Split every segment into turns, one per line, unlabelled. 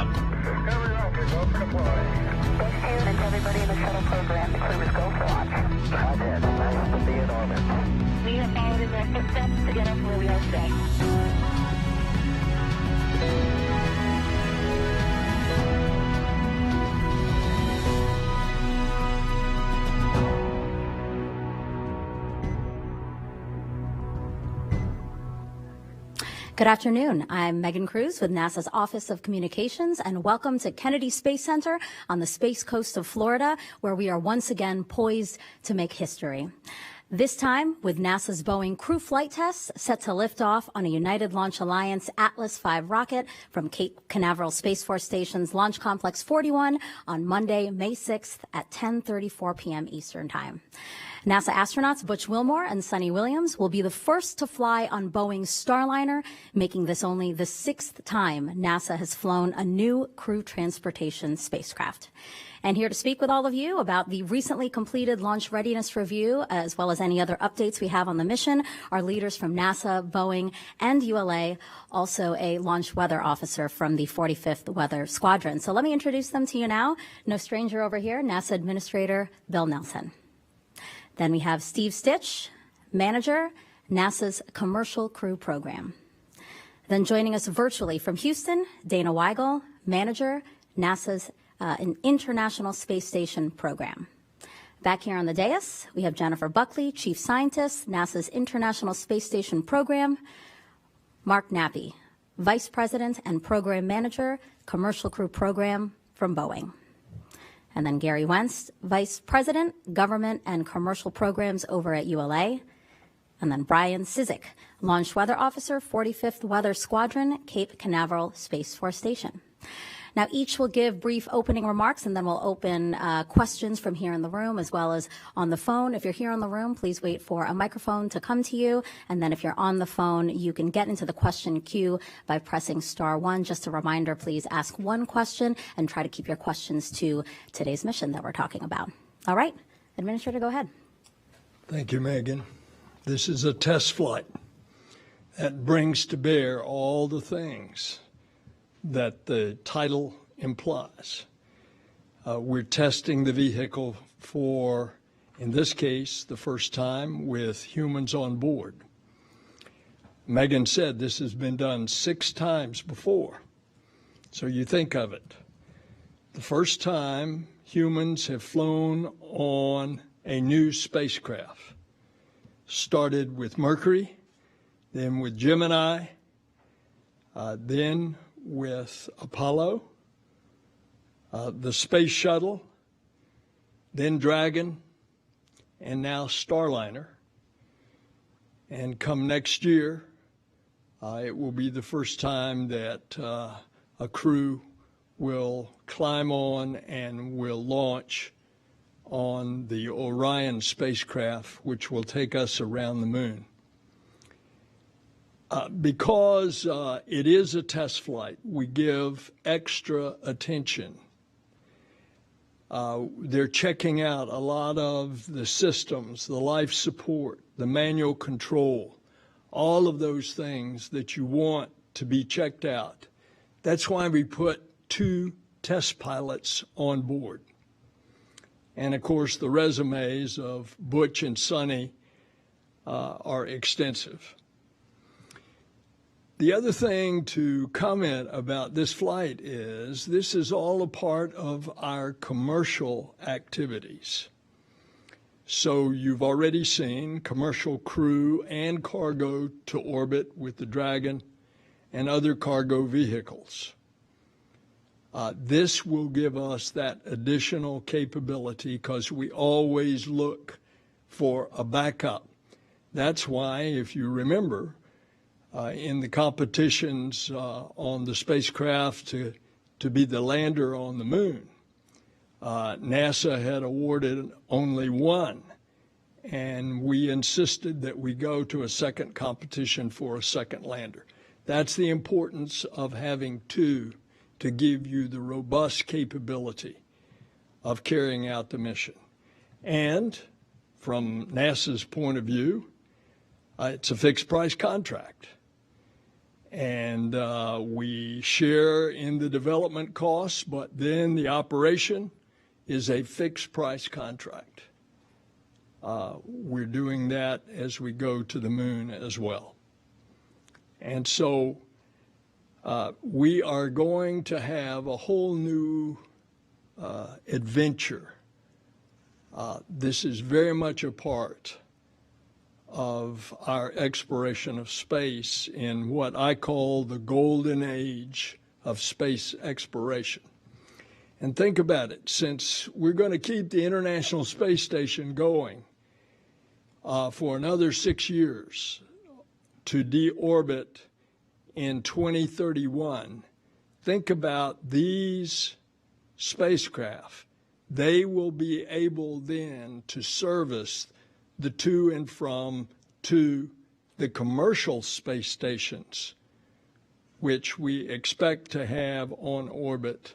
on.
Discovery Alpha, go for deploy.
Stich 2, that's everybody in the shuttle program. The crew is go for launch.
Roger. Nice to be in orbit.
We have followed in their footsteps to get us where we are today.
Good afternoon. I'm Megan Cruz with NASA's Office of Communications, and welcome to Kennedy Space Center on the Space Coast of Florida, where we are once again poised to make history. This time with NASA's Boeing crew flight tests set to lift off on a United Launch Alliance Atlas V rocket from Cape Canaveral Space Force Station's Launch Complex 41 on Monday, May 6th at 10:34 p.m. Eastern Time. NASA astronauts Butch Wilmore and Sunny Williams will be the first to fly on Boeing Starliner, making this only the 6th time NASA has flown a new crew transportation spacecraft. And here to speak with all of you about the recently completed launch readiness review, as well as any other updates we have on the mission, are leaders from NASA, Boeing, and ULA, also a launch weather officer from the 45th Weather Squadron. So let me introduce them to you now. No stranger over here, NASA Administrator Bill Nelson. Then we have Steve Stich, Manager, NASA's Commercial Crew Program. Then joining us virtually from Houston, Dana Weigel, Manager, NASA's International Space Station Program. Back here on the dais, we have Jennifer Buchli, Chief Scientist, NASA's International Space Station Program. Mark Nappi, Vice President and Program Manager, Commercial Crew Program from Boeing. And then Gary Wentz, Vice President, Government and Commercial Programs over at ULA. And then Brian Cizek, Launch Weather Officer, 45th Weather Squadron, Cape Canaveral Space Force Station. Now, each will give brief opening remarks, and then we'll open questions from here in the room as well as on the phone. If you're here in the room, please wait for a microphone to come to you. And then if you're on the phone, you can get into the question queue by pressing *1. Just a reminder, please ask one question and try to keep your questions to today's mission that we're talking about. All right, Administrator, go ahead.
Thank you, Megan. This is a test flight that brings to bear all the things that the title implies. We're testing the vehicle for, in this case, the first time with humans on board. Megan said this has been done 6 times before. So you think of it. The first time humans have flown on a new spacecraft started with Mercury, then with Gemini, then with Apollo, the Space Shuttle, then Dragon, and now Starliner. And come next year, it will be the first time that a crew will climb on and will launch on the Orion spacecraft, which will take us around the moon. Because it is a test flight, we give extra attention. They're checking out a lot of the systems, the life support, the manual control, all of those things that you want to be checked out. That's why we put 2 test pilots on board. And of course, the resumes of Butch and Sunny are extensive. The other thing to comment about this flight is this is all a part of our commercial activities. So you've already seen commercial crew and cargo to orbit with the Dragon and other cargo vehicles. This will give us that additional capability because we always look for a backup. That's why, if you remember, in the competitions on the spacecraft to be the lander on the moon, NASA had awarded only 1, and we insisted that we go to a second competition for a second lander. That's the importance of having 2 to give you the robust capability of carrying out the mission. And from NASA's point of view, it's a fixed price contract. And we share in the development costs, but then the operation is a fixed price contract. We're doing that as we go to the moon as well. And so we are going to have a whole new adventure. This is very much a part of our exploration of space in what I call the golden age of space exploration. And think about it, since we're going to keep the International Space Station going for another 6 years to deorbit in 2031, think about these spacecraft. They will be able then to service the to and from to the commercial space stations, which we expect to have on orbit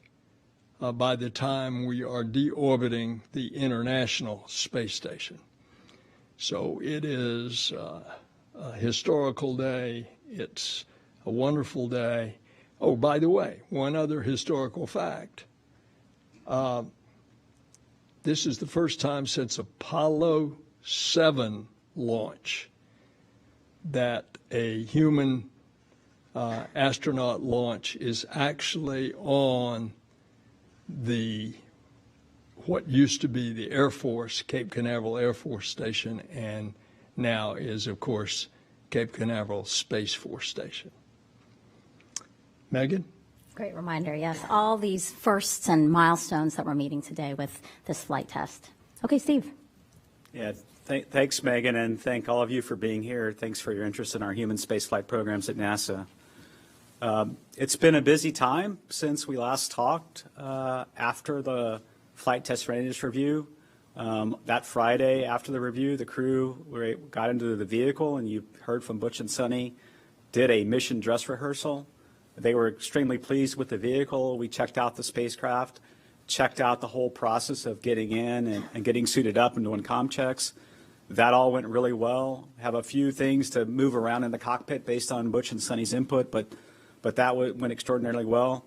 by the time we are deorbiting the International Space Station. So it is a historical day. It's a wonderful day. Oh, by the way, one other historical fact. This is the first time since Apollo 7 launch that a human astronaut launch is actually on what used to be the Air Force, Cape Canaveral Air Force Station, and now is, of course, Cape Canaveral Space Force Station. Megan?
Great reminder, yes. All these firsts and milestones that we're meeting today with this flight test. Okay, Steve.
Yeah, thanks, Megan, and thank all of you for being here. Thanks for your interest in our human spaceflight programs at NASA. It's been a busy time since we last talked after the flight test readiness review. That Friday after the review, the crew got into the vehicle, and you heard from Butch and Sonny, did a mission dress rehearsal. They were extremely pleased with the vehicle. We checked out the spacecraft, checked out the whole process of getting in and getting suited up and doing comm checks. That all went really well. Have a few things to move around in the cockpit based on Butch and Sonny's input, but that went extraordinarily well.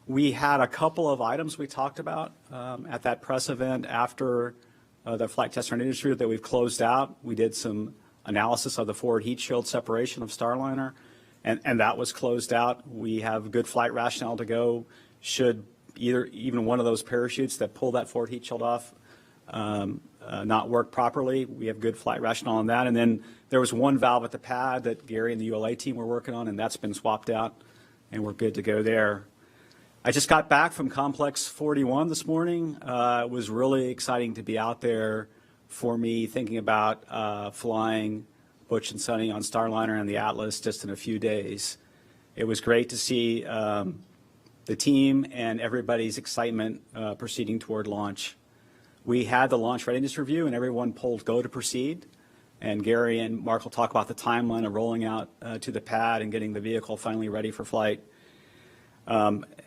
We had a couple of items we talked about at that press event after the flight test readiness review that we've closed out. We did some analysis of the forward heat shield separation of Starliner, and that was closed out. We have good flight rationale to go should even one of those parachutes that pull that forward heat shield off not work properly. We have good flight rationale on that. And then there was one valve at the pad that Gary and the ULA team were working on, and that's been swapped out, and we're good to go there. I just got back from Complex 41 this morning. It was really exciting to be out there for me, thinking about flying Butch and Sonny on Starliner and the Atlas just in a few days. It was great to see the team and everybody's excitement proceeding toward launch. We had the launch readiness review, and everyone polled go to proceed. And Gary and Mark will talk about the timeline of rolling out to the pad and getting the vehicle finally ready for flight.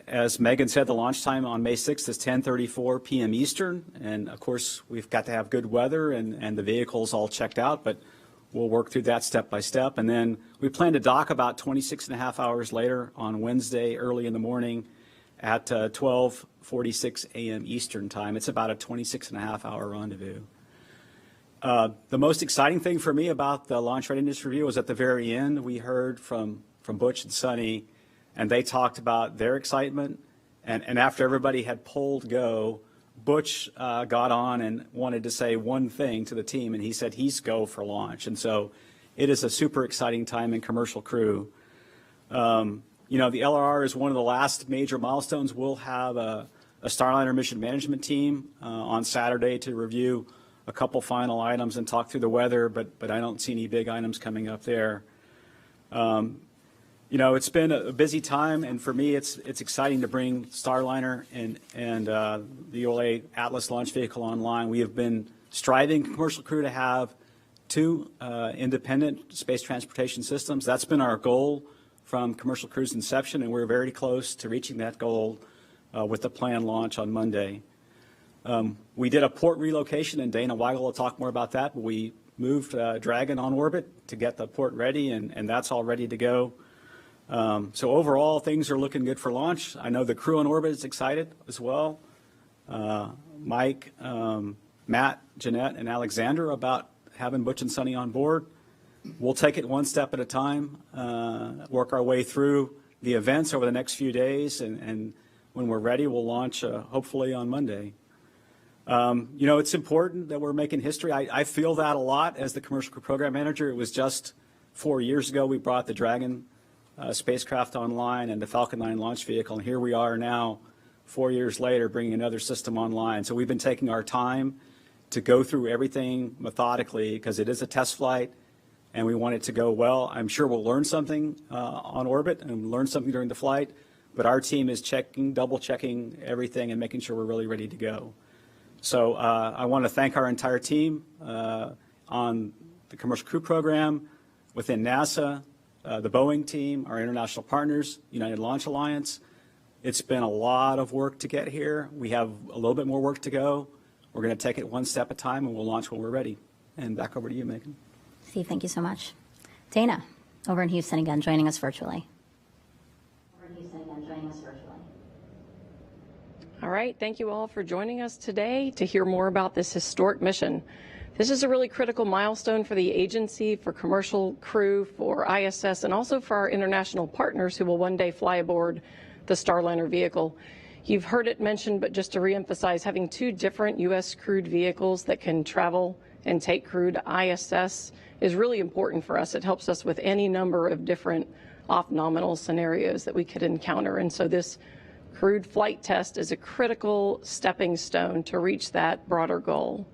As Megan said, the launch time on May 6th is 10:34 p.m. Eastern. And, of course, we've got to have good weather and the vehicle's all checked out, but we'll work through that step by step. And then we plan to dock about 26 and a half hours later on Wednesday early in the morning at 12:46 a.m. Eastern time. It's about a 26 and a half hour rendezvous. The most exciting thing for me about the launch readiness review was at the very end. We heard from Butch and Sonny, and they talked about their excitement. And after everybody had polled go, Butch got on and wanted to say one thing to the team, and he said he's go for launch. And so it is a super exciting time in Commercial Crew. You know, the LRR is one of the last major milestones. We'll have a Starliner mission management team on Saturday to review a couple final items and talk through the weather, but I don't see any big items coming up there. You know, it's been a busy time, and for me, it's exciting to bring Starliner and the ULA Atlas launch vehicle online. We have been striving, Commercial Crew, to have two independent space transportation systems. That's been our goal from Commercial Crew's inception, and we're very close to reaching that goal with the planned launch on Monday. We did a port relocation, and Dana Weigel will talk more about that, but we moved Dragon on orbit to get the port ready, and that's all ready to go. So overall, things are looking good for launch. I know the crew on orbit is excited as well. Mike, Matt, Jeanette, and Alexander about having Butch and Sonny on board. We'll take it one step at a time, work our way through the events over the next few days, and when we're ready, we'll launch hopefully on Monday. It's important that we're making history. I feel that a lot as the commercial crew program manager. It was just 4 years ago we brought the Dragon spacecraft online and the Falcon 9 launch vehicle, and here we are now 4 years later bringing another system online. So we've been taking our time to go through everything methodically because it is a test flight and we want it to go well. I'm sure we'll learn something on orbit and learn something during the flight, but our team is double checking everything and making sure we're really ready to go. So I want to thank our entire team on the commercial crew program within NASA, the Boeing team, our international partners, United Launch Alliance. It's been a lot of work to get here. We have a little bit more work to go. We're going to take it one step at a time, and we'll launch when we're ready. And back over to you, Megan.
Steve, thank you so much. Dana, over in Houston again, joining us virtually.
All right, thank you all for joining us today to hear more about this historic mission. This is a really critical milestone for the agency, for commercial crew, for ISS, and also for our international partners who will one day fly aboard the Starliner vehicle. You've heard it mentioned, but just to reemphasize, having two different U.S. crewed vehicles that can travel and take crew to ISS is really important for us. It helps us with any number of different off-nominal scenarios that we could encounter. And so this crewed flight test is a critical stepping stone to reach that broader goal.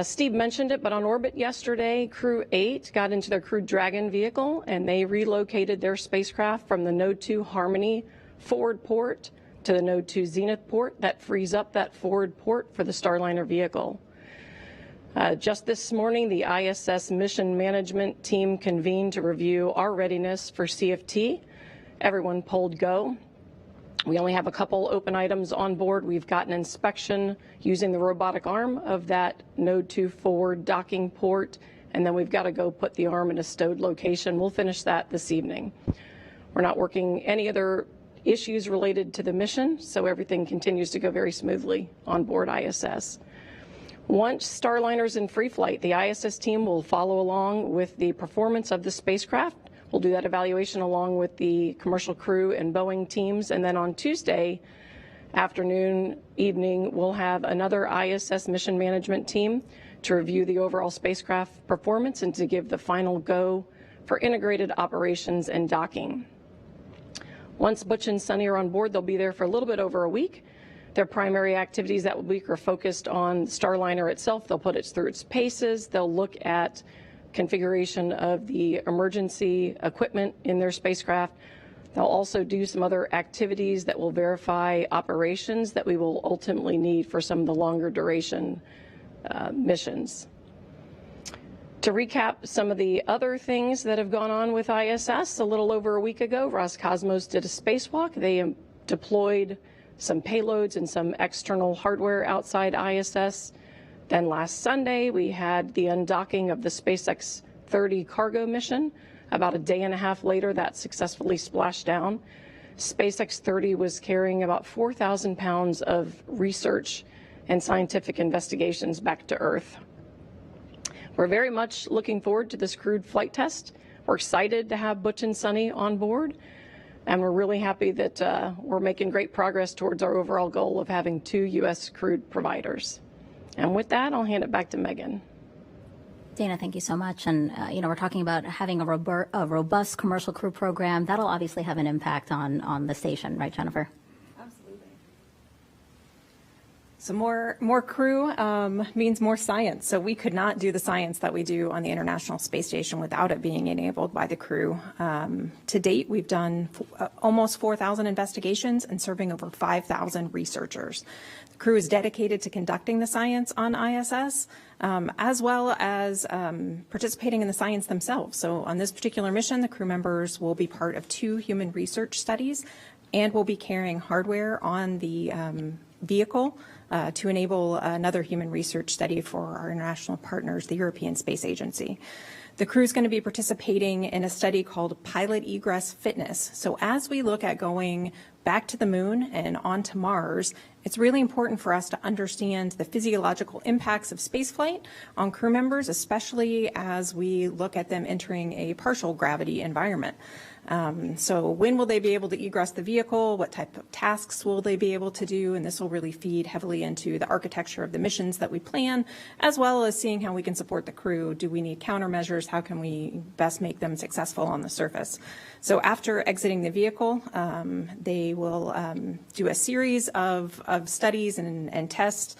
Steve mentioned it, but on orbit yesterday, Crew 8 got into their crewed Dragon vehicle, and they relocated their spacecraft from the Node 2 Harmony forward port to the Node 2 Zenith port. That frees up that forward port for the Starliner vehicle. Just this morning, the ISS mission management team convened to review our readiness for CFT. Everyone polled go. We only have a couple open items on board. We've got an inspection using the robotic arm of that Node 2 forward docking port, and then we've got to go put the arm in a stowed location. We'll finish that this evening. We're not working any other issues related to the mission, so everything continues to go very smoothly on board ISS. Once Starliner's in free flight, the ISS team will follow along with the performance of the spacecraft. We'll do that evaluation along with the commercial crew and Boeing teams, and then on Tuesday afternoon, evening, we'll have another ISS mission management team to review the overall spacecraft performance and to give the final go for integrated operations and docking. Once Butch and Sonny are on board, they'll be there for a little bit over a week. Their primary activities that week are focused on Starliner itself. They'll put it through its paces. They'll look at configuration of the emergency equipment in their spacecraft. They'll also do some other activities that will verify operations that we will ultimately need for some of the longer duration missions. To recap some of the other things that have gone on with ISS, a little over a week ago, Roscosmos did a spacewalk. They deployed some payloads and some external hardware outside ISS. Then last Sunday, we had the undocking of the SpaceX 30 cargo mission. About a day and a half later, that successfully splashed down. SpaceX 30 was carrying about 4,000 pounds of research and scientific investigations back to Earth. We're very much looking forward to this crewed flight test. We're excited to have Butch and Sonny on board, and we're really happy that we're making great progress towards our overall goal of having 2 U.S. crewed providers. And with that, I'll hand it back to Megan.
Dana, thank you so much. And, we're talking about having a robust commercial crew program. That'll obviously have an impact on the station, right, Jennifer?
Absolutely. So more crew means more science. So we could not do the science that we do on the International Space Station without it being enabled by the crew. To date, we've done almost 4,000 investigations and serving over 5,000 researchers. The crew is dedicated to conducting the science on ISS, as well as participating in the science themselves. So on this particular mission, the crew members will be part of 2 human research studies and will be carrying hardware on the vehicle to enable another human research study for our international partners, the European Space Agency. The crew is going to be participating in a study called Pilot Egress Fitness. So as we look at going back to the moon and onto Mars, it's really important for us to understand the physiological impacts of spaceflight on crew members, especially as we look at them entering a partial gravity environment. So when will they be able to egress the vehicle? What type of tasks will they be able to do? And this will really feed heavily into the architecture of the missions that we plan, as well as seeing how we can support the crew. Do we need countermeasures? How can we best make them successful on the surface? So after exiting the vehicle, they will do a series of studies and tests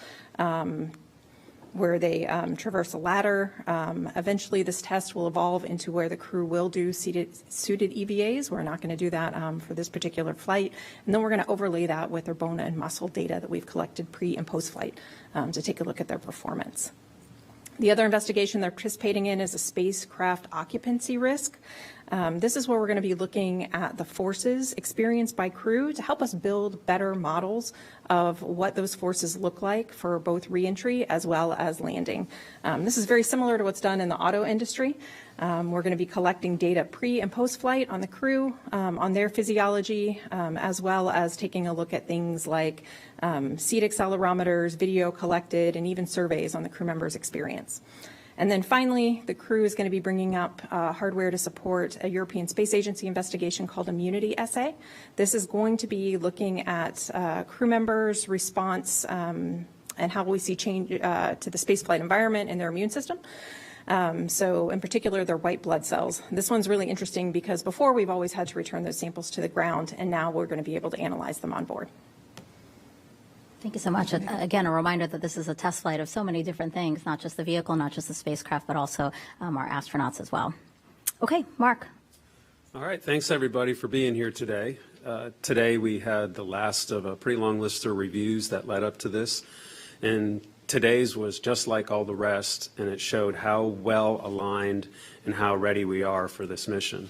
where they traverse a ladder. Eventually, this test will evolve into where the crew will do suited EVAs. We're not going to do that for this particular flight. And then we're going to overlay that with their bone and muscle data that we've collected pre and post-flight to take a look at their performance. The other investigation they're participating in is a spacecraft occupancy risk. This is where we're going to be looking at the forces experienced by crew to help us build better models of what those forces look like for both reentry as well as landing. This is very similar to what's done in the auto industry. We're going to be collecting data pre and post-flight on the crew, on their physiology, as well as taking a look at things like seat accelerometers, video collected, and even surveys on the crew members' experience. And then finally, the crew is going to be bringing up hardware to support a European Space Agency investigation called Immunity Assay. This is going to be looking at crew members' response and how we see change to the spaceflight environment and their immune system. So in particular, their white blood cells. This one's really interesting because before we've always had to return those samples to the ground, and now we're going to be able to analyze them on board.
Thank you so much. Again, a reminder that this is a test flight of so many different things, not just the vehicle, not just the spacecraft, but also our astronauts as well. Okay, Mark.
All right, thanks everybody for being here today. Today we had the last of a pretty long list of reviews that led up to this, and today's was just like all the rest, and it showed how well aligned and how ready we are for this mission.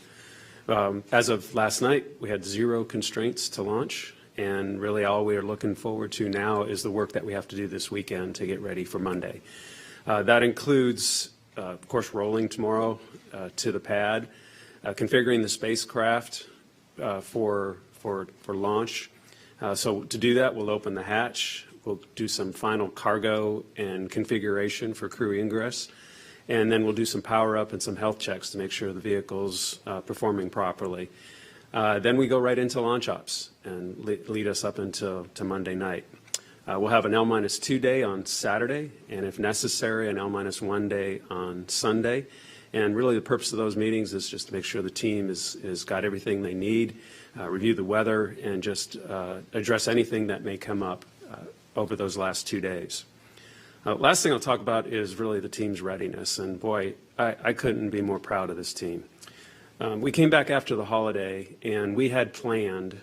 As of last night, we had 0 constraints to launch. And really all we are looking forward to now is the work that we have to do this weekend to get ready for Monday. That includes, of course, rolling tomorrow to the pad, configuring the spacecraft for launch. So to do that, we'll open the hatch. We'll do some final cargo and configuration for crew ingress. And then we'll do some power up and some health checks to make sure the vehicle's performing properly. Then we go right into launch ops and lead us up until Monday night. We'll have an L-2 day on Saturday, and if necessary, an L-1 day on Sunday. And really the purpose of those meetings is just to make sure the team has got everything they need, review the weather, and just address anything that may come up over those last 2 days. Last thing I'll talk about is really the team's readiness. And boy, I couldn't be more proud of this team. We came back after the holiday, and we had planned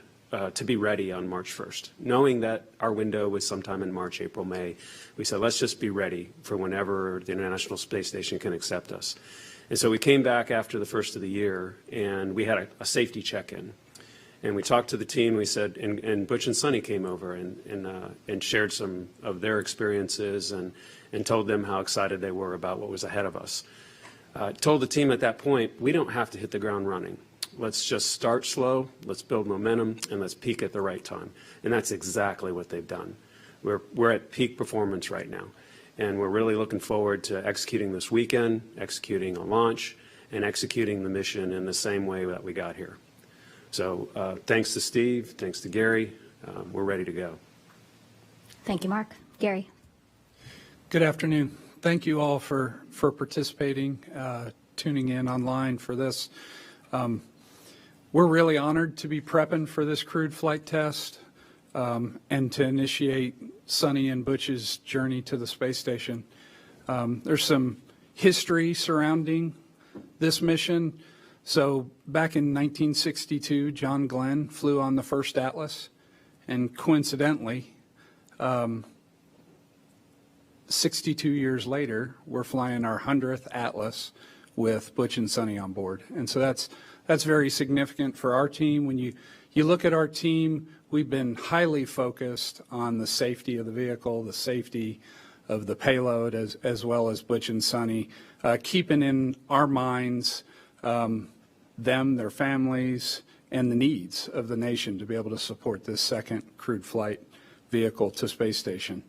to be ready on March 1st. Knowing that our window was sometime in March, April, May, we said, let's just be ready for whenever the International Space Station can accept us. And so we came back after the first of the year, and we had a safety check-in. And we talked to the team, we said, and Butch and Sonny came over and shared some of their experiences and told them how excited they were about what was ahead of us. Told the team at that point, we don't have to hit the ground running. Let's just start slow, let's build momentum, and let's peak at the right time. And that's exactly what they've done. We're at peak performance right now. And we're really looking forward to executing this weekend, executing a launch, and executing the mission in the same way that we got here. So thanks to Steve, thanks to Gary, we're ready to go.
Thank you, Mark. Gary.
Good afternoon. Thank you all for participating, tuning in online for this. We're really honored to be prepping for this crewed flight test and to initiate Sonny and Butch's journey to the space station. There's some history surrounding this mission. So back in 1962, John Glenn flew on the first Atlas, and coincidentally, 62 years later, we're flying our 100th Atlas with Butch and Sonny on board. And so that's very significant for our team. When you look at our team, we've been highly focused on the safety of the vehicle, the safety the payload as well as Butch and Sonny, keeping in our minds them, their families, and the needs of the nation to be able to support this second crewed flight vehicle to space station.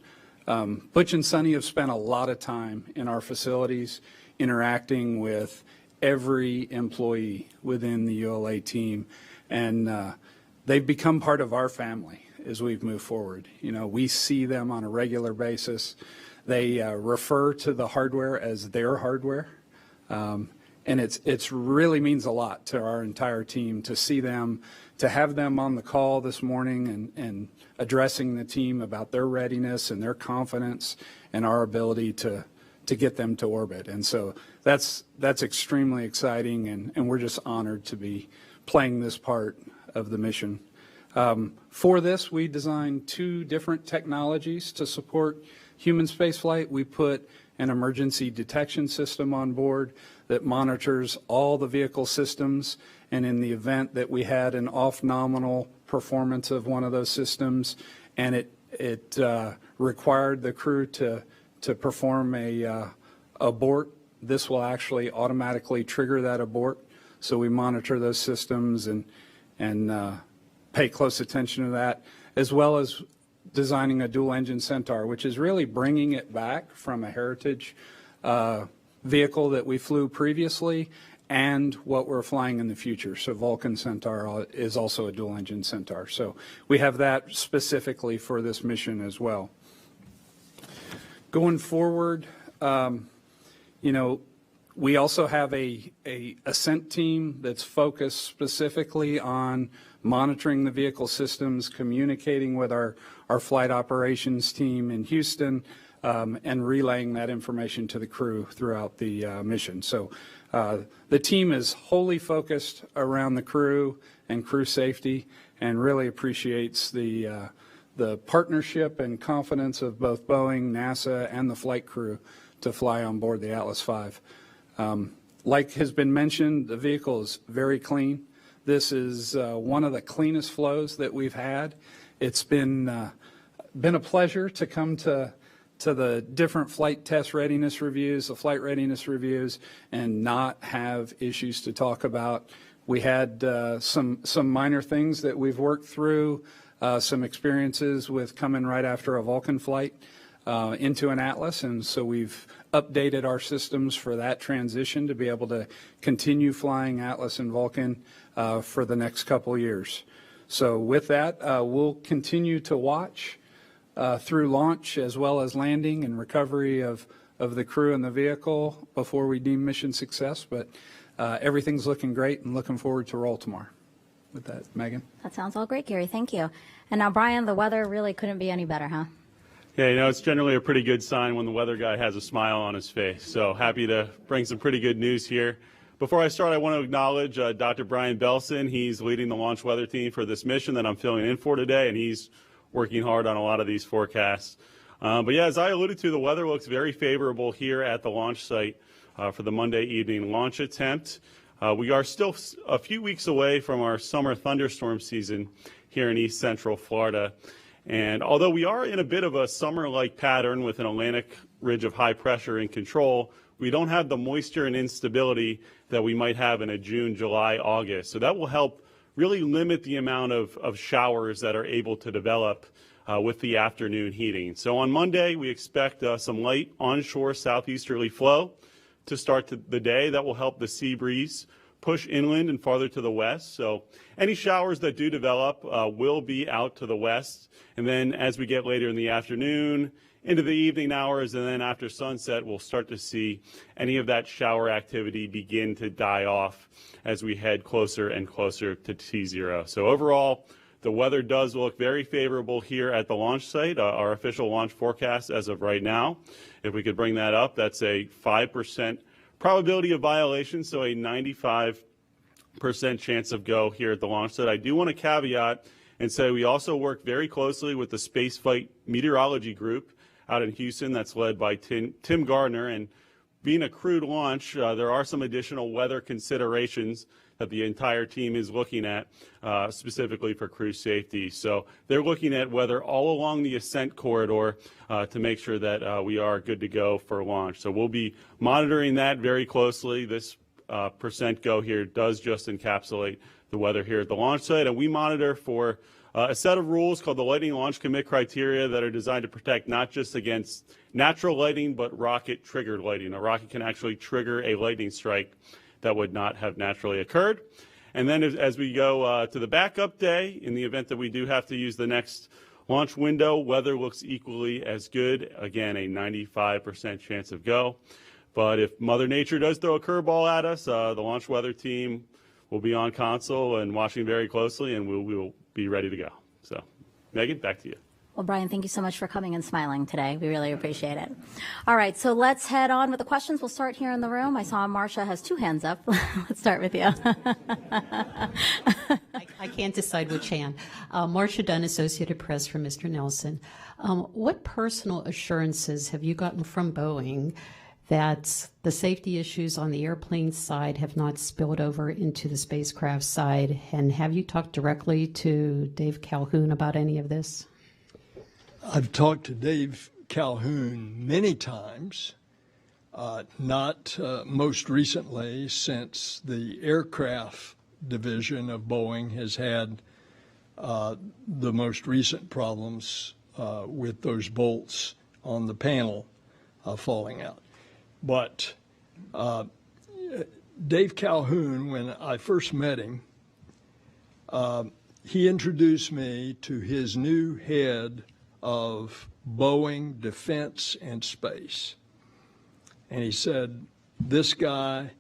Butch and Sonny have spent a lot of time in our facilities interacting with every employee within the ULA team, and they've become part of our family as we've moved forward. You know, we see them on a regular basis. They refer to the hardware as their hardware. And it's really means a lot to our entire team to see them, to have them on the call this morning and addressing the team about their readiness and their confidence and our ability to get them to orbit. And so that's extremely exciting, and we're just honored to be playing this part of the mission. For this, we designed 2 different technologies to support human spaceflight. We put an emergency detection system on board that monitors all the vehicle systems, and in the event that we had an off-nominal performance of one of those systems and it required the crew to perform a abort, this will actually automatically trigger that abort. So we monitor those systems and pay close attention to that, as well as designing a dual-engine Centaur, which is really bringing it back from a heritage vehicle that we flew previously and what we're flying in the future. So Vulcan Centaur is also a dual-engine Centaur. So we have that specifically for this mission as well. Going forward, you know, we also have a ascent team that's focused specifically on monitoring the vehicle systems, communicating with our flight operations team in Houston, and relaying that information to the crew throughout the mission. So the team is wholly focused around the crew and crew safety, and really appreciates the partnership and confidence of both Boeing, NASA, and the flight crew to fly on board the Atlas V. Like has been mentioned, the vehicle is very clean. This is one of the cleanest flows that we've had. It's been a pleasure to come to the different flight test readiness reviews, the flight readiness reviews, and not have issues to talk about. We had some minor things that we've worked through, some experiences with coming right after a Vulcan flight into an Atlas, and so we've updated our systems for that transition to be able to continue flying Atlas and Vulcan for the next couple of years. So with that, we'll continue to watch through launch as well as landing and recovery of the crew and the vehicle before we deem mission success. But everything's looking great, and looking forward to roll tomorrow. With that, Megan.
That sounds all great, Gary. Thank you. And now, Brian, the weather really couldn't be any better, huh?
Yeah, you know, it's generally a pretty good sign when the weather guy has a smile on his face. So happy to bring some pretty good news here. Before I start, I want to acknowledge Dr. Brian Belson. He's leading the launch weather team for this mission that I'm filling in for today, and he's working hard on a lot of these forecasts. But yeah, as I alluded to, the weather looks very favorable here at the launch site for the Monday evening launch attempt. We are still a few weeks away from our summer thunderstorm season here in East Central Florida. And although we are in a bit of a summer-like pattern with an Atlantic ridge of high pressure in control, we don't have the moisture and instability that we might have in a June, July, August. So that will help really limit the amount of showers that are able to develop with the afternoon heating. So on Monday, we expect some light onshore southeasterly flow to start the day. That will help the sea breeze push inland and farther to the west. So any showers that do develop will be out to the west. And then as we get later in the afternoon, into the evening hours, and then after sunset, we'll start to see any of that shower activity begin to die off as we head closer and closer to T0. So overall, the weather does look very favorable here at the launch site. Our official launch forecast as of right now, if we could bring that up, that's a 5% probability of violation, so a 95% chance of go here at the launch site. I do want to caveat and say we also work very closely with the Spaceflight Meteorology Group out in Houston that's led by Tim Gardner, and being a crewed launch, there are some additional weather considerations that the entire team is looking at, specifically for crew safety. So they're looking at weather all along the ascent corridor to make sure that we are good to go for launch. So we'll be monitoring that very closely. This percent go here does just encapsulate the weather here at the launch site, and we monitor for a set of rules called the Lightning Launch Commit Criteria that are designed to protect not just against natural lightning, but rocket-triggered lightning. A rocket can actually trigger a lightning strike that would not have naturally occurred. And then as we go to the backup day, in the event that we do have to use the next launch window, weather looks equally as good. Again, a 95% chance of go. But if Mother Nature does throw a curveball at us, the launch weather team will be on console and watching very closely, and we will be ready to go. So, Megan, back to you.
Well, Brian, thank you so much for coming and smiling today. We really appreciate it. All right, so let's head on with the questions. We'll start here in the room. I saw Marcia has 2 hands up. Let's start with you.
I can't decide which hand. Marcia Dunn, Associated Press for Mr. Nelson. What personal assurances have you gotten from Boeing that the safety issues on the airplane side have not spilled over into the spacecraft side? And have you talked directly to Dave Calhoun about any of this?
I've talked to Dave Calhoun many times, not most recently since the aircraft division of Boeing has had the most recent problems with those bolts on the panel falling out. But Dave Calhoun, when I first met him, he introduced me to his new head of Boeing Defense and Space. And he said, this guy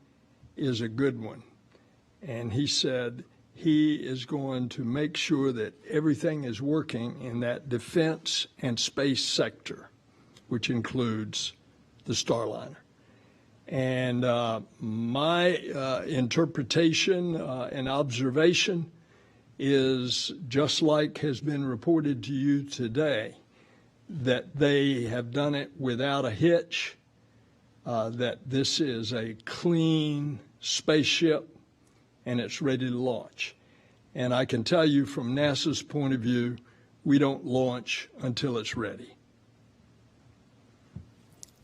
is a good one. And he said he is going to make sure that everything is working in that defense and space sector, which includes the Starliner. And my interpretation and observation is just like has been reported to you today, that they have done it without a hitch, that this is a clean spaceship and it's ready to launch. And I can tell you from NASA's point of view, we don't launch until it's ready.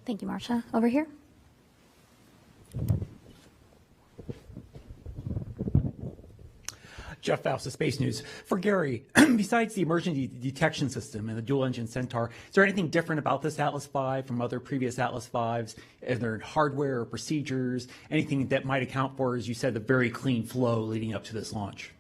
Thank you, Marcia. Over here.
Jeff Faust of Space News. For Gary, besides the emergency detection system and the dual-engine Centaur, is there anything different about this Atlas V from other previous Atlas Vs? Is there hardware or procedures, anything that might account for, as you said, the very clean flow leading up to this launch?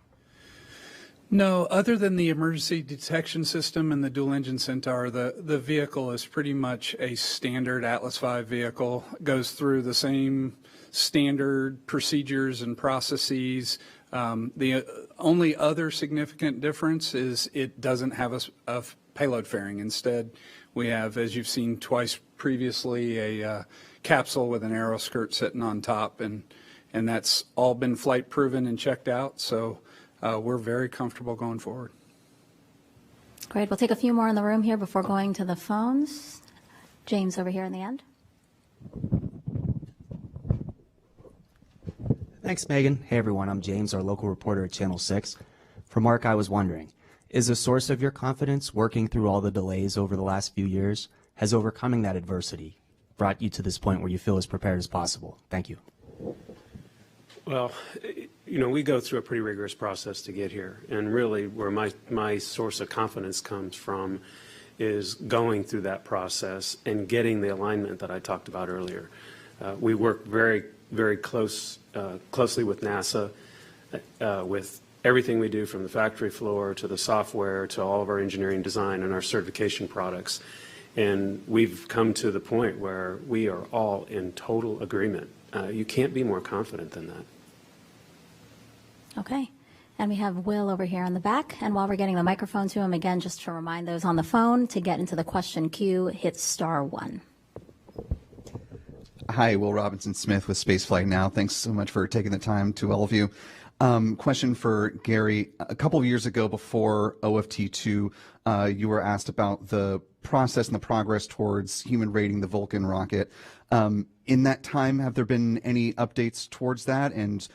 No, other than the emergency detection system and the dual-engine Centaur, the vehicle is pretty much a standard Atlas V vehicle. It goes through the same standard procedures and processes. The only other significant difference is it doesn't have a payload fairing. Instead, we have, as you've seen twice previously, a capsule with an aero skirt sitting on top, and that's all been flight proven and checked out. So we're very comfortable going forward.
Great. We'll take a few more in the room here before going to the phones. James over here in the end.
Thanks, Megan. Hey, everyone. I'm James, our local reporter at Channel 6. For Mark, I was wondering, is the source of your confidence working through all the delays over the last few years? Has overcoming that adversity brought you to this point where you feel as prepared as possible? Thank you.
Well, you know, we go through a pretty rigorous process to get here. And really where my source of confidence comes from is going through that process and getting the alignment that I talked about earlier. We work very closely with NASA, with everything we do from the factory floor to the software to all of our engineering design and our certification products. And we've come to the point where we are all in total agreement. You can't be more confident than that.
Okay. And we have Will over here in the back. And while we're getting the microphone to him, again, just to remind those on the phone, to get into the question queue, hit *1.
Hi, Will Robinson Smith with Spaceflight Now. Thanks so much for taking the time to all of you. Question for Gary. A couple of years ago, before OFT2, you were asked about the process and the progress towards human rating the Vulcan rocket. In that time, have there been any updates towards that? And,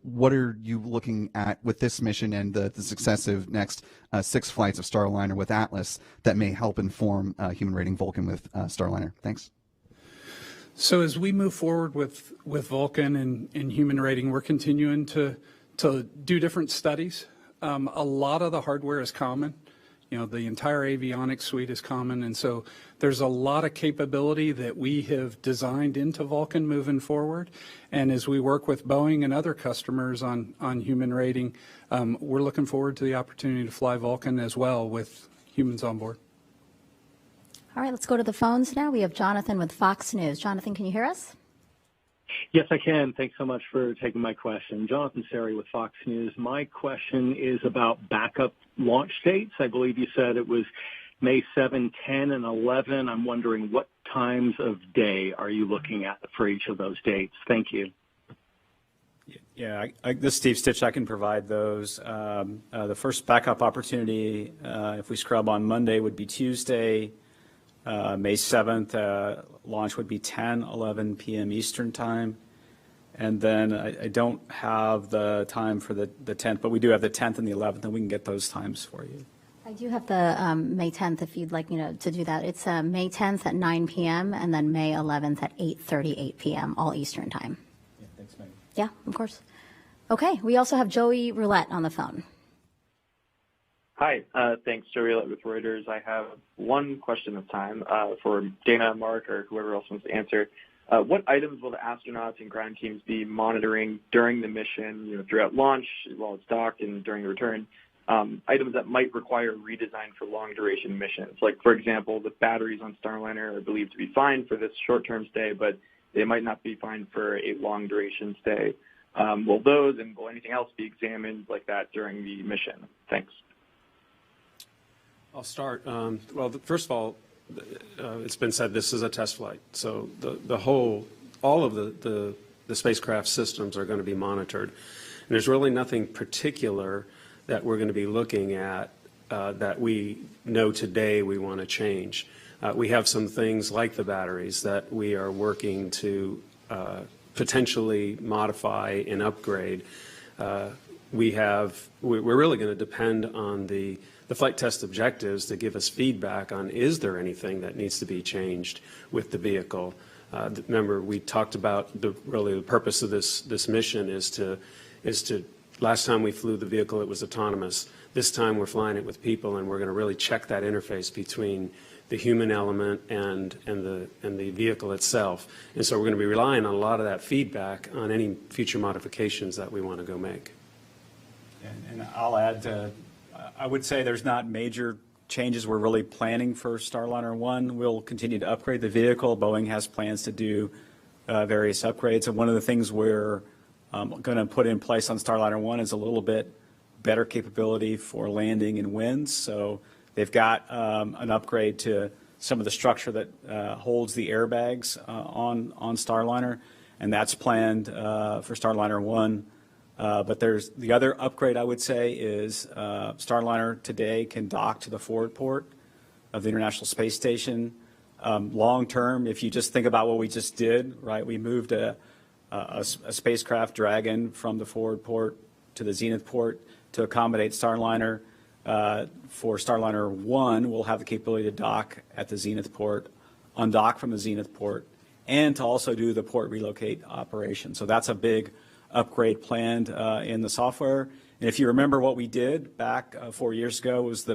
what are you looking at with this mission and the successive next 6 flights of Starliner with Atlas that may help inform human rating Vulcan with Starliner? Thanks.
So as we move forward with Vulcan and human rating, we're continuing to do different studies. A lot of the hardware is common. The entire avionics suite is common, and so there's a lot of capability that we have designed into Vulcan moving forward. And as we work with Boeing and other customers on human rating, we're looking forward to the opportunity to fly Vulcan as well with humans on board.
All right, let's go to the phones now. We have Jonathan with Fox News. Jonathan, can you hear us?
Yes, I can. Thanks so much for taking my question. Jonathan Seri with Fox News. My question is about backup launch dates. I believe you said it was May 7, 10, and 11. I'm wondering what times of day are you looking at for each of those dates? Thank you.
Yeah, this is Steve Stich. I can provide those. The first backup opportunity, if we scrub on Monday, would be Tuesday. May 7th, launch would be 10:11 p.m. Eastern Time. And then I don't have the time for the 10th, but we do have the 10th and the 11th, and we can get those times for you.
I do have the May 10th if you'd like to do that. It's May 10th at 9 p.m. and then May 11th at 8:38 p.m. all Eastern Time.
Yeah, thanks, Megan.
Yeah, of course. Okay, we also have Joey Roulette on the phone.
Hi, thanks, Joey Roulette with Reuters. I have one question this time for Dana, Mark, or whoever else wants to answer. What items will the astronauts and ground teams be monitoring during the mission, throughout launch, while it's docked, and during the return? Items that might require redesign for long-duration missions. Like, for example, the batteries on Starliner are believed to be fine for this short-term stay, but they might not be fine for a long-duration stay. Will those and will anything else be examined like that during the mission? Thanks.
I'll start. Well, first of all, it's been said this is a test flight, so all of the spacecraft systems are going to be monitored. And there's really nothing particular that we're going to be looking at that we know today we want to change. We have some things like the batteries that we are working to potentially modify and upgrade. We're really going to depend on the flight test objectives to give us feedback on is there anything that needs to be changed with the vehicle. Remember, we talked about the purpose of this mission is to last time we flew the vehicle it was autonomous. This time we're flying it with people, and we're going to really check that interface between the human element and the vehicle itself. And so we're going to be relying on a lot of that feedback on any future modifications that we want to go make.
And I'll add, I would say there's not major changes we're really planning for Starliner 1. We'll continue to upgrade the vehicle. Boeing has plans to do various upgrades. And one of the things we're going to put in place on Starliner 1 is a little bit better capability for landing in winds. So they've got an upgrade to some of the structure that holds the airbags on Starliner, and that's planned for Starliner 1. But there's the other upgrade I would say is Starliner today can dock to the forward port of the International Space Station. Long term, if you just think about what we just did, right, we moved a spacecraft Dragon from the forward port to the zenith port to accommodate Starliner. For Starliner 1, we'll have the capability to dock at the zenith port, undock from the zenith port, and to also do the port relocate operation. So that's a big upgrade planned in the software. And if you remember what we did back 4 years ago was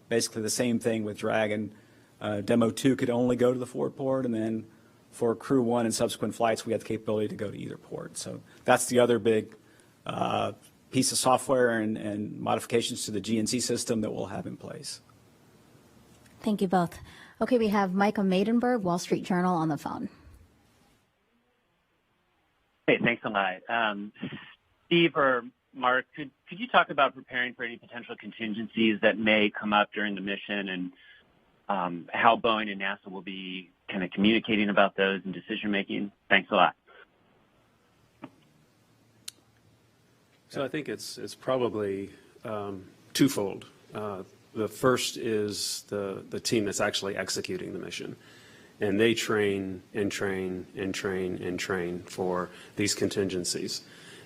basically the same thing with Dragon. Demo 2 could only go to the forward port, and then for Crew 1 and subsequent flights, we had the capability to go to either port. So that's the other big piece of software and modifications to the GNC system that we'll have in place.
Thank you both. Okay, we have Micah Maidenberg, Wall Street Journal, on the phone.
Hey, thanks a lot. Steve or Mark, could you talk about preparing for any potential contingencies that may come up during the mission and how Boeing and NASA will be kind of communicating about those and decision making? Thanks a lot.
So I think it's probably twofold. The first is the team that's actually executing the mission. And they train and train and train and train for these contingencies.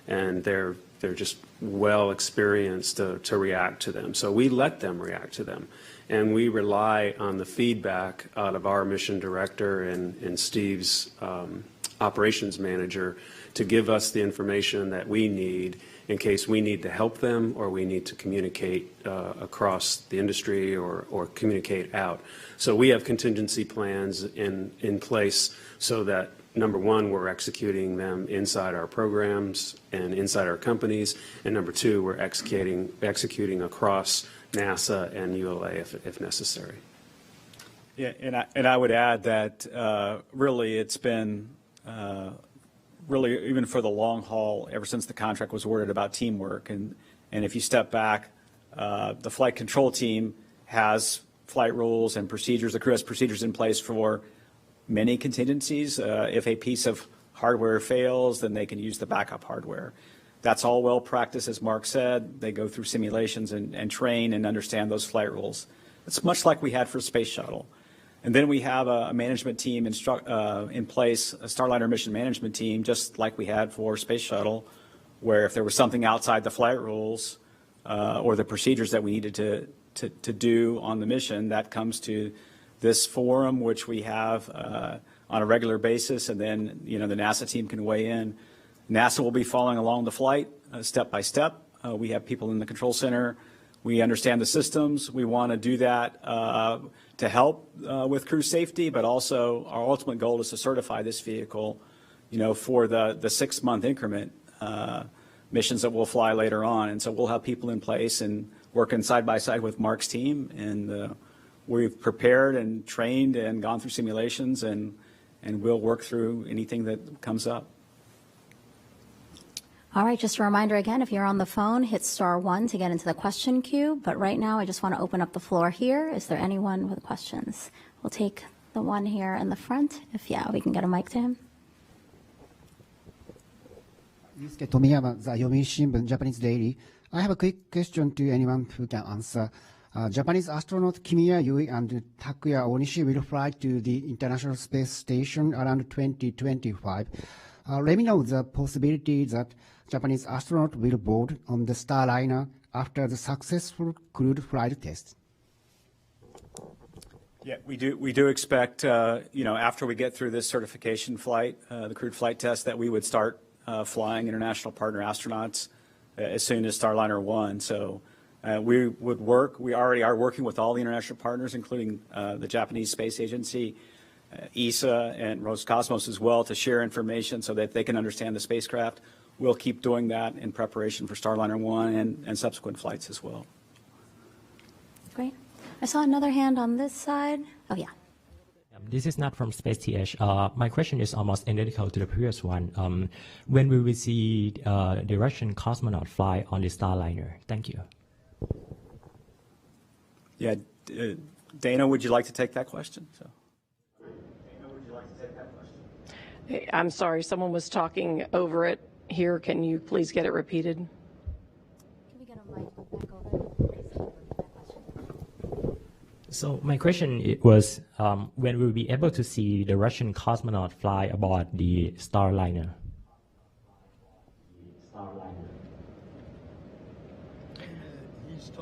And they're just well experienced to react to them. So we let them react to them. And we rely on the feedback out of our mission director and Steve's operations manager to give us the information that we need in case we need to help them or we need to communicate across the industry or communicate out. So we have contingency plans in place so that, number one, we're executing them inside our programs and inside our companies, and number two, we're executing across NASA and ULA if necessary.
Yeah, and I would add that really it's been really, even for the long haul, ever since the contract was awarded, about teamwork. And if you step back, the flight control team has flight rules and procedures. The crew has procedures in place for many contingencies. If a piece of hardware fails, then they can use the backup hardware. That's all well practiced, as Mark said. They go through simulations and train and understand those flight rules. It's much like we had for Space Shuttle. And then we have a management team in place, a Starliner mission management team, just like we had for Space Shuttle, where if there was something outside the flight rules or the procedures that we needed to do on the mission, that comes to this forum, which we have on a regular basis, and then the NASA team can weigh in. NASA will be following along the flight step by step. We have people in the control center. We understand the systems. We want to do that to help with crew safety, but also our ultimate goal is to certify this vehicle, for the 6-month increment missions that we'll fly later on. And so we'll have people in place and working side by side with Mark's team. And we've prepared and trained and gone through simulations, and we'll work through anything that comes up.
All right, just a reminder again, if you're on the phone, hit *1 to get into the question queue. But right now, I just want to open up the floor here. Is there anyone with questions? We'll take the one here in the front. We can get a mic to him.
Yusuke Tomiyama, the Yomiuri Shimbun, Japanese Daily. I have a quick question to anyone who can answer. Japanese astronaut Kimiya Yui and Takuya Onishi will fly to the International Space Station around 2025. Let me know the possibility that Japanese astronaut will board on the Starliner after the successful crewed flight test.
Yeah, we do expect, after we get through this certification flight, the crewed flight test, that we would start flying international partner astronauts as soon as Starliner 1. So we already are working with all the international partners, including the Japanese Space Agency, ESA, and Roscosmos as well, to share information so that they can understand the spacecraft. We'll keep doing that in preparation for Starliner 1 and subsequent flights as well.
Great. I saw another hand on this side. Oh, yeah.
This is not from Space TH. My question is almost identical to the previous one. When will we see the Russian cosmonaut fly on the Starliner? Thank you.
Yeah, Dana, would you like to take that question?
I'm sorry, someone was talking over it here. Can you please get it repeated?
Can we get a mic back over?
So my question was, when will we be able to see the Russian cosmonaut fly aboard the Starliner?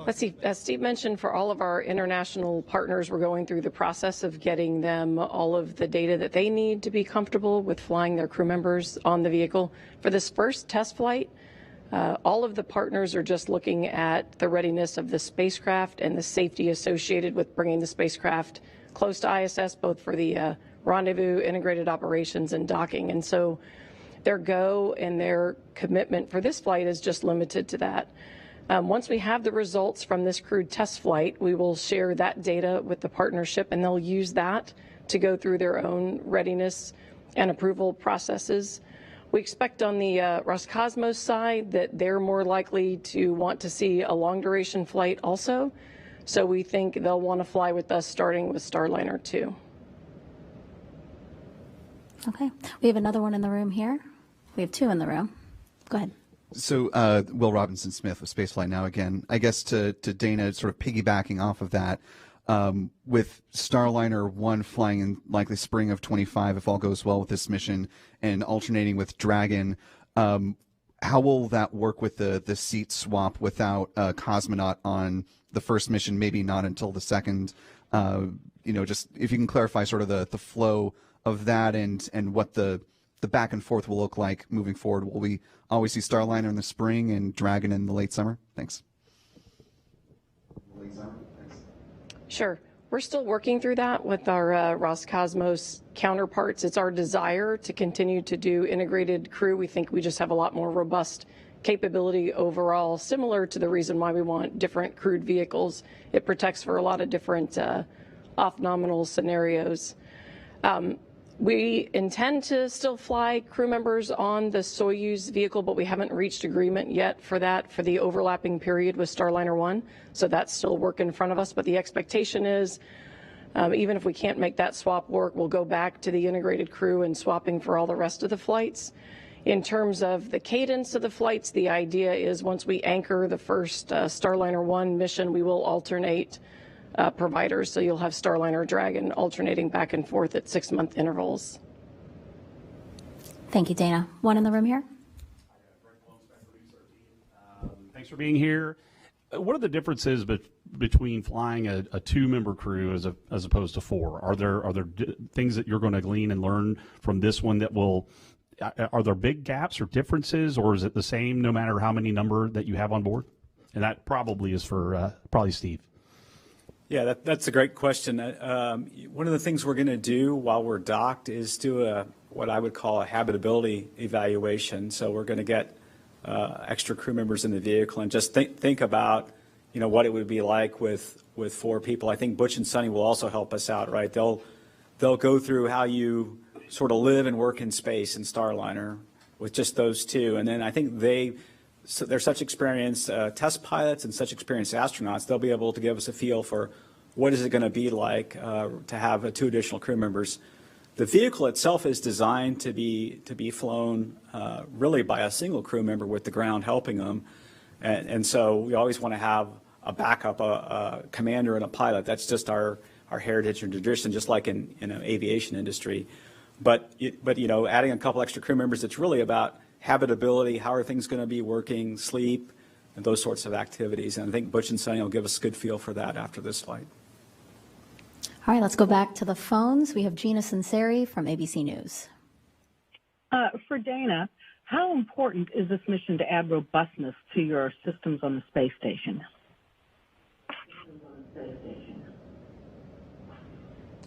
Let's see, as Steve mentioned, for all of our international partners, we're going through the process of getting them all of the data that they need to be comfortable with flying their crew members on the vehicle. For this first test flight, all of the partners are just looking at the readiness of the spacecraft and the safety associated with bringing the spacecraft close to ISS, both for the rendezvous, integrated operations, and docking. And so their go and their commitment for this flight is just limited to that. Once we have the results from this crewed test flight, we will share that data with the partnership, and they'll use that to go through their own readiness and approval processes. We expect on the Roscosmos side that they're more likely to want to see a long-duration flight also. So we think they'll want to fly with us starting with Starliner 2.
Okay. We have another one in the room here. We have two in the room. Go ahead.
So, Will Robinson Smith with Spaceflight Now again. I guess to Dana, sort of piggybacking off of that, with Starliner 1 flying in likely spring of 25, if all goes well with this mission, and alternating with Dragon, how will that work with the seat swap without a cosmonaut on the first mission, maybe not until the second? Just if you can clarify sort of the flow of that and what the back and forth will look like moving forward. Will we always see Starliner in the spring and Dragon in the late summer? Thanks.
Sure. We're still working through that with our Roscosmos counterparts. It's our desire to continue to do integrated crew. We think we just have a lot more robust capability overall, similar to the reason why we want different crewed vehicles. It protects for a lot of different off-nominal scenarios. We intend to still fly crew members on the Soyuz vehicle, but we haven't reached agreement yet for that for the overlapping period with Starliner 1. So that's still work in front of us. But the expectation is, even if we can't make that swap work, we'll go back to the integrated crew and swapping for all the rest of the flights. In terms of the cadence of the flights, the idea is once we anchor the first Starliner 1 mission, we will alternate providers, so you'll have Starliner Dragon alternating back and forth at 6-month intervals.
Thank you, Dana. One in the room here.
Thanks for being here. What are the differences between flying a 2-member crew as opposed to 4? Are there things that you're going to glean and learn from this one that will? Are there big gaps or differences, or is it the same no matter how many number that you have on board? And that probably is for probably Steve.
Yeah, that's a great question. One of the things we're going to do while we're docked is do what I would call a habitability evaluation. So we're going to get extra crew members in the vehicle and just think about, what it would be like with 4 people. I think Butch and Sonny will also help us out, right? They'll go through how you sort of live and work in space in Starliner with just those 2, and then I think they're such experienced test pilots and such experienced astronauts, they'll be able to give us a feel for what is it going to be like to have 2 additional crew members. The vehicle itself is designed to be flown really by a single crew member with the ground helping them. And so we always want to have a backup, a commander and a pilot. That's just our heritage and tradition, just like in the aviation industry. But adding a couple extra crew members, it's really about habitability, how are things going to be working, sleep, and those sorts of activities. And I think Butch and Sonny will give us a good feel for that after this flight.
All right, let's go back to the phones. We have Gina Sinceri from ABC News.
For Dana, how important is this mission to add robustness to your systems on the space station?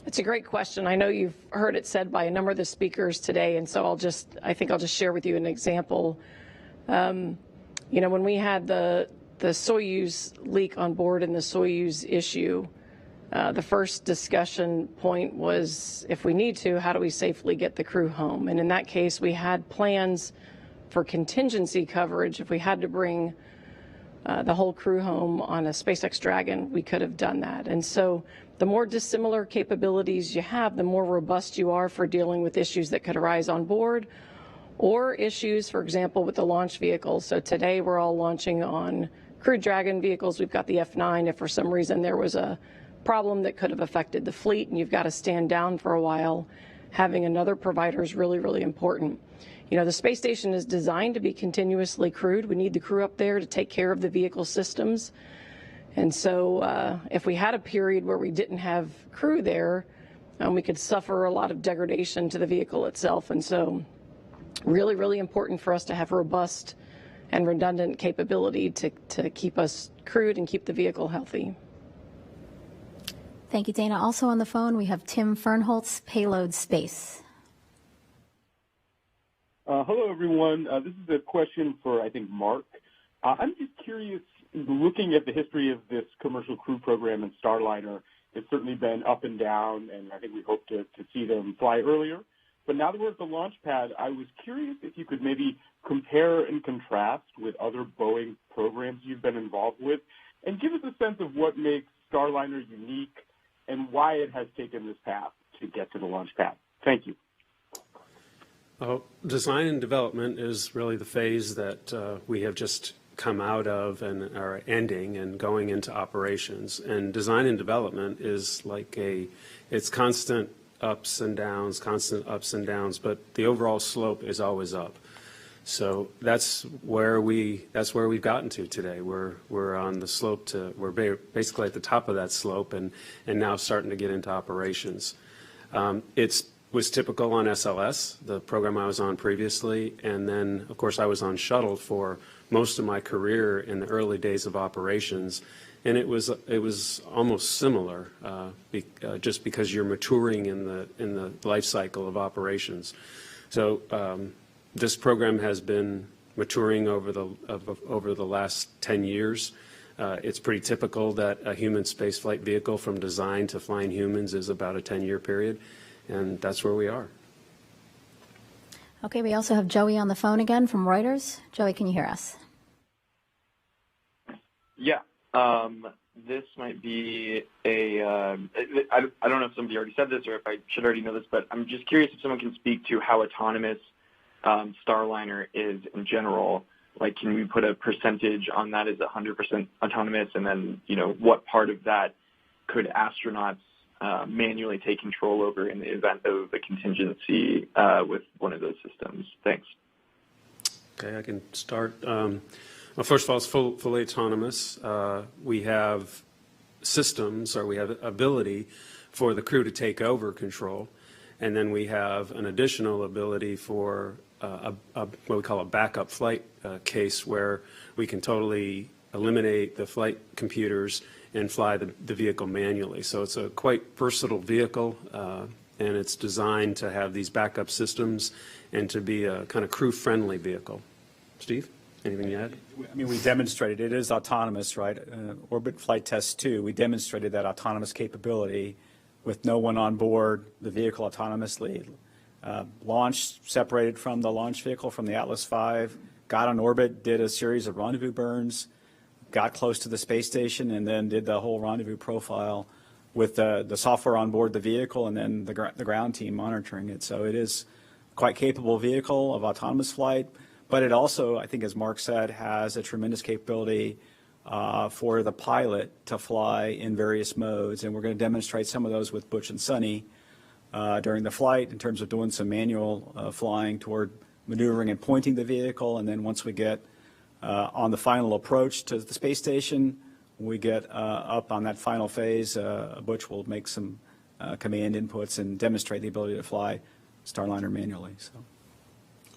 It's a great question. I know you've heard it said by a number of the speakers today, and so I think I'll just share with you an example. When we had the Soyuz leak on board and the Soyuz issue, the first discussion point was, if we need to, how do we safely get the crew home? And in that case, we had plans for contingency coverage. If we had to bring the whole crew home on a SpaceX Dragon, we could have done that. And so the more dissimilar capabilities you have, the more robust you are for dealing with issues that could arise on board, or issues, for example, with the launch vehicles. So today we're all launching on Crew Dragon vehicles. We've got the F9. If for some reason there was a problem that could have affected the fleet and you've got to stand down for a while, having another provider is really, really important. The space station is designed to be continuously crewed. We need the crew up there to take care of the vehicle systems. And so if we had a period where we didn't have crew there, we could suffer a lot of degradation to the vehicle itself. And so really, really important for us to have robust and redundant capability to keep us crewed and keep the vehicle healthy.
Thank you, Dana. Also on the phone, we have Tim Fernholz, Payload Space.
Hello, everyone. This is a question for, I think, Mark. I'm just curious, looking at the history of this commercial crew program in Starliner, it's certainly been up and down, and I think we hope to see them fly earlier. But now that we're at the launch pad, I was curious if you could maybe compare and contrast with other Boeing programs you've been involved with, and give us a sense of what makes Starliner unique and why it has taken this path to get to the launch pad. Thank you.
Design and development is really the phase that we have just come out of and are ending and going into operations. And design and development is like it's constant ups and downs, but the overall slope is always up. So that's where we've gotten to today. We're on the slope we're basically at the top of that slope and now starting to get into operations. It was typical on SLS, the program I was on previously, and then of course I was on shuttle for most of my career in the early days of operations, and it was almost similar, just because you're maturing in the life cycle of operations. So this program has been maturing over the last 10 years. It's pretty typical that a human spaceflight vehicle from design to flying humans is about a 10-year period, and that's where we are.
Okay, we also have Joey on the phone again from Reuters. Joey, can you hear us?
Yeah. This might be I don't know if somebody already said this or if I should already know this, but I'm just curious if someone can speak to how autonomous Starliner is in general. Like, can we put a percentage on that? Is it 100% autonomous? And then, what part of that could astronauts manually take control over in the event of a contingency with one of those systems? Thanks.
Okay, I can start. Well, first of all, it's fully autonomous. We have systems, or we have ability for the crew to take over control, and then we have an additional ability for what we call a backup flight case, where we can totally eliminate the flight computers and fly the vehicle manually. So it's a quite versatile vehicle, and it's designed to have these backup systems and to be a kind of crew-friendly vehicle. Steve, anything to add?
I mean, we demonstrated it is autonomous, right? Orbit Flight Test 2, we demonstrated that autonomous capability with no one on board, the vehicle autonomously launched, separated from the launch vehicle, from the Atlas V, got on orbit, did a series of rendezvous burns, got close to the space station, and then did the whole rendezvous profile with the software on board the vehicle and then the ground team monitoring it. So it is quite capable vehicle of autonomous flight, but it also, I think as Mark said, has a tremendous capability for the pilot to fly in various modes, and we're going to demonstrate some of those with Butch and Sunny during the flight in terms of doing some manual flying toward maneuvering and pointing the vehicle, and then once we get on the final approach to the space station, when we get up on that final phase, Butch will make some command inputs and demonstrate the ability to fly Starliner manually. So,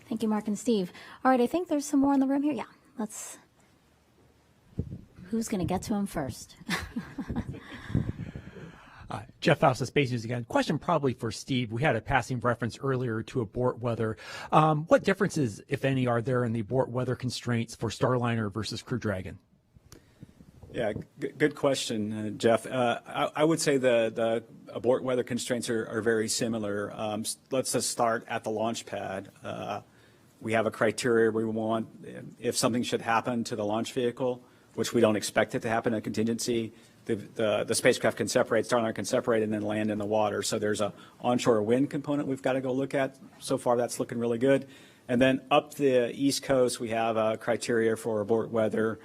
thank you, Mark and Steve. All right, I think there's some more in the room here. Yeah, let's. Who's going to get to him first?
Jeff Faust of Space News again. Question probably for Steve. We had a passing reference earlier to abort weather. What differences, if any, are there in the abort weather constraints for Starliner versus Crew Dragon?
Yeah, good question, Jeff. I would say the abort weather constraints are very similar. Let's just start at the launch pad. We have a criteria we want, if something should happen to the launch vehicle, which we don't expect it to happen in a contingency, the spacecraft can separate, Starliner can separate and then land in the water. So there's a onshore wind component we've got to go look at. So far that's looking really good. And then up the East Coast we have a criteria for abort weather,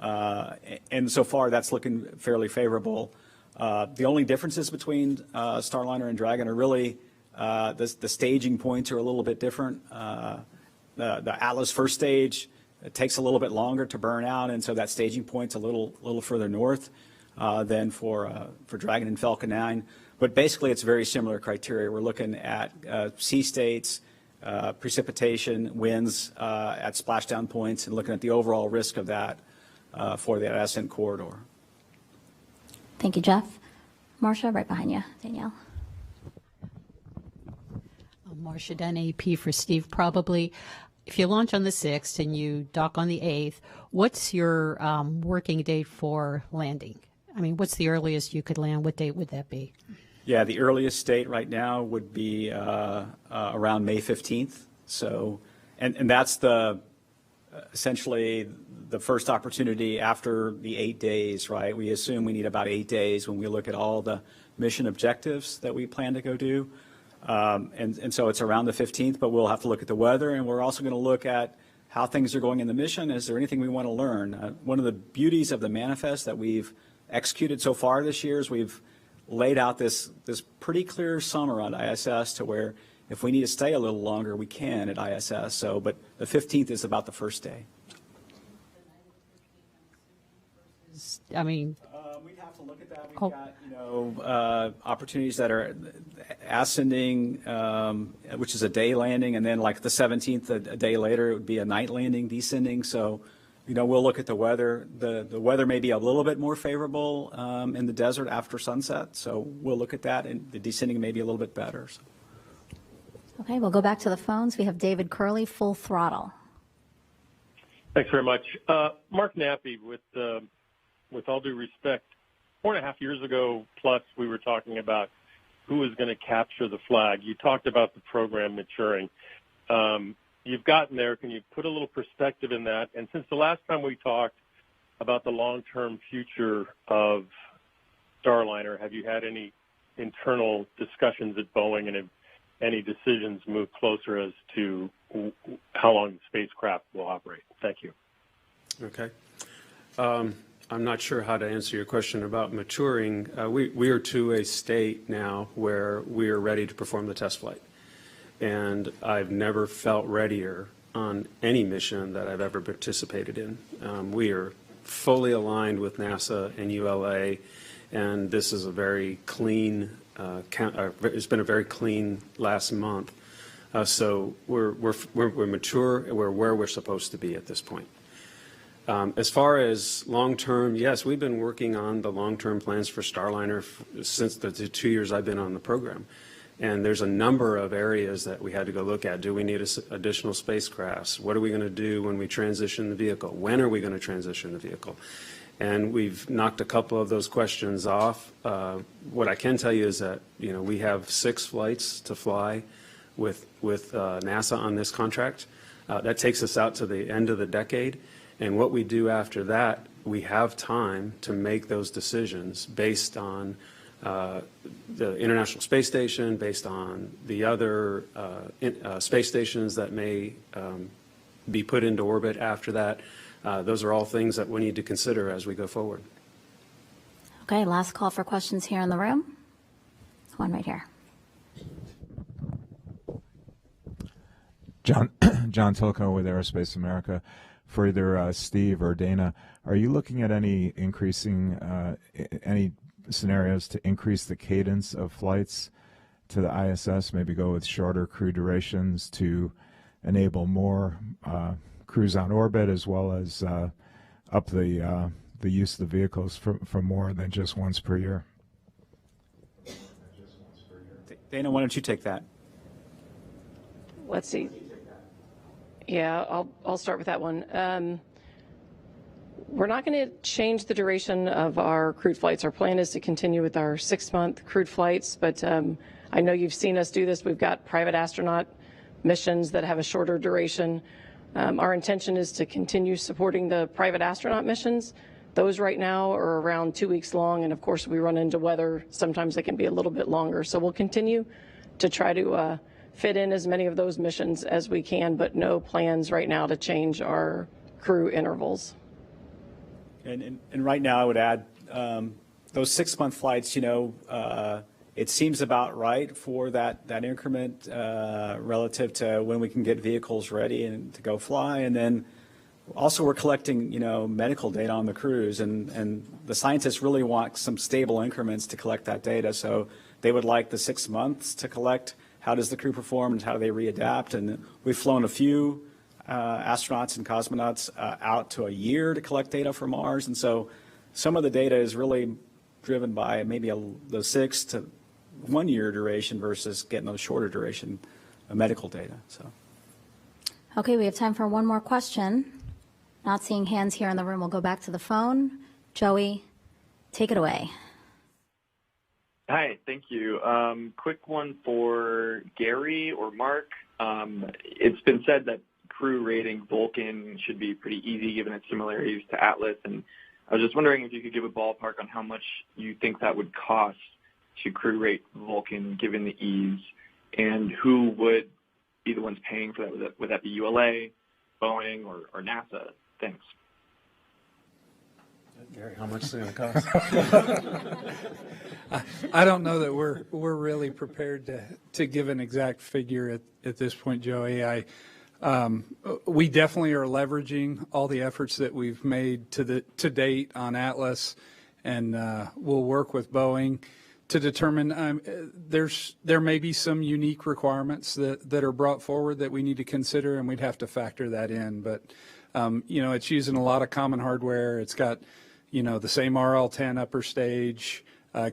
and so far that's looking fairly favorable. The only differences between Starliner and Dragon are really the staging points are a little bit different. The Atlas first stage, it takes a little bit longer to burn out, and so that staging point's a little further north than for Dragon and Falcon 9. But basically it's very similar criteria. We're looking at sea states, precipitation, winds at splashdown points, and looking at the overall risk of that for that ascent corridor.
Thank you, Jeff. Marcia, right behind you. Danielle.
Marcia Dunn, AP for Steve, probably. If you launch on the 6th and you dock on the 8th, what's your working date for landing? I mean, what's the earliest you could land? What date would that be?
Yeah, the earliest date right now would be around May 15th. So, and that's essentially the first opportunity after the 8 days, right? We assume we need about 8 days when we look at all the mission objectives that we plan to go do. And so it's around the 15th, but we'll have to look at the weather, and we're also going to look at how things are going in the mission. Is there anything we want to learn? One of the beauties of the manifest that we've executed so far this year is we've laid out this pretty clear summer on ISS to where if we need to stay a little longer, we can at ISS. So, but the 15th is about the first day.
I mean,
we'd have to look at that. We've got, opportunities that are ascending, which is a day landing, and then like the 17th, a day later, it would be a night landing, descending. So, we'll look at the weather. The weather may be a little bit more favorable in the desert after sunset. So we'll look at that, and the descending may be a little bit better. So.
Okay, we'll go back to the phones. We have David Curley, full throttle.
Thanks very much. Mark Nappi, with all due respect, 4.5 years ago plus, we were talking about who was going to capture the flag. You talked about the program maturing. You've gotten there. Can you put a little perspective in that? And since the last time we talked about the long-term future of Starliner, have you had any internal discussions at Boeing, and have any decisions moved closer as to how long the spacecraft will operate? Thank you.
Okay. I'm not sure how to answer your question about maturing. We are to a state now where we are ready to perform the test flight. And I've never felt readier on any mission that I've ever participated in. We are fully aligned with NASA and ULA, and this is a very clean, it's been a very clean last month. So we're mature, and we're where we're supposed to be at this point. As far as long-term, yes, we've been working on the long-term plans for Starliner since the 2 years I've been on the program. And there's a number of areas that we had to go look at. Do we need additional spacecrafts? What are we going to do when we transition the vehicle? When are we going to transition the vehicle? And we've knocked a couple of those questions off. What I can tell you is that we have 6 flights to fly with NASA on this contract. That takes us out to the end of the decade. And what we do after that, we have time to make those decisions based on the International Space Station, based on the other space stations that may be put into orbit after that. Those are all things that we need to consider as we go forward.
Okay, last call for questions here in the room. One right here.
John Tilko with Aerospace America. For either Steve or Dana, are you looking at any scenarios to increase the cadence of flights to the ISS, maybe go with shorter crew durations to enable more crews on orbit, as well as up the use of the vehicles for more than just once per year?
Dana, why don't you take that?
Let's see. Yeah, I'll start with that one. We're not going to change the duration of our crewed flights. Our plan is to continue with our 6-month crewed flights, but I know you've seen us do this. We've got private astronaut missions that have a shorter duration. Our intention is to continue supporting the private astronaut missions. Those right now are around 2 weeks long, and of course we run into weather. Sometimes they can be a little bit longer. So we'll continue to try to fit in as many of those missions as we can, but no plans right now to change our crew intervals.
And right now I would add those 6-month flights, it seems about right for that increment relative to when we can get vehicles ready and to go fly. And then also we're collecting, medical data on the crews, and the scientists really want some stable increments to collect that data. So they would like the 6 months to collect how does the crew perform and how do they readapt. And we've flown a few astronauts and cosmonauts out to a year to collect data from Mars. And so some of the data is really driven by maybe the 6 to 1 year duration versus getting those shorter duration medical data. So.
Okay, we have time for one more question. Not seeing hands here in the room. We'll go back to the phone. Joey, take it away.
Hi, thank you. Quick one for Gary or Mark. It's been said that crew rating Vulcan should be pretty easy given its similarities to Atlas, and I was just wondering if you could give a ballpark on how much you think that would cost to crew rate Vulcan given the ease. And who would be the ones paying for that? Would that be ULA, Boeing, or NASA? Thanks.
Gary, how much is it going to
cost? I don't know that we're really prepared to give an exact figure at this point, Joey. We definitely are leveraging all the efforts that we've made to date on Atlas, and we'll work with Boeing to determine there may be some unique requirements that are brought forward that we need to consider, and we'd have to factor that in. But it's using a lot of common hardware. It's got the same RL-10 upper stage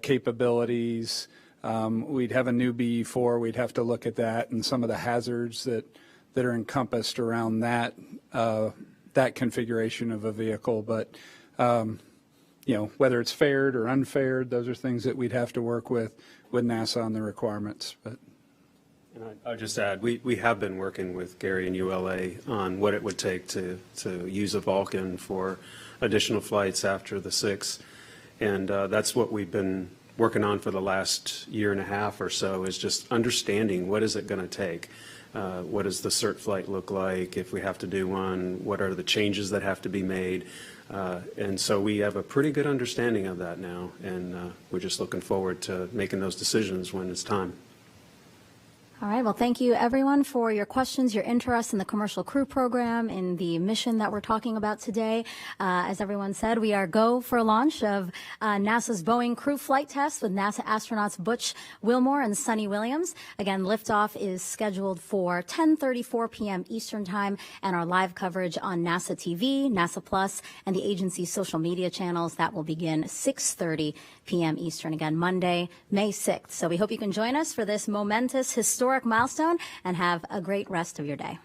capabilities. We'd have a new BE-4. We'd have to look at that and some of the hazards that are encompassed around that configuration of a vehicle. But whether it's faired or unfaired, those are things that we'd have to work with NASA on the requirements. But
I'll just add, we have been working with Gary and ULA on what it would take to use a Vulcan for additional flights after the 6. And that's what we've been working on for the last year and a half or so, is just understanding what is it going to take. What does the cert flight look like? If we have to do one, what are the changes that have to be made? And so we have a pretty good understanding of that now, and we're just looking forward to making those decisions when it's time.
All right. Well, thank you, everyone, for your questions, your interest in the Commercial Crew Program, in the mission that we're talking about today. As everyone said, we are go for launch of NASA's Boeing crew flight test with NASA astronauts Butch Wilmore and Sunny Williams. Again, liftoff is scheduled for 10:34 p.m. Eastern Time, and our live coverage on NASA TV, NASA Plus, and the agency's social media channels. That will begin 6:30 p.m. Eastern, again, Monday, May 6th. So we hope you can join us for this momentous historic milestone, and have a great rest of your day.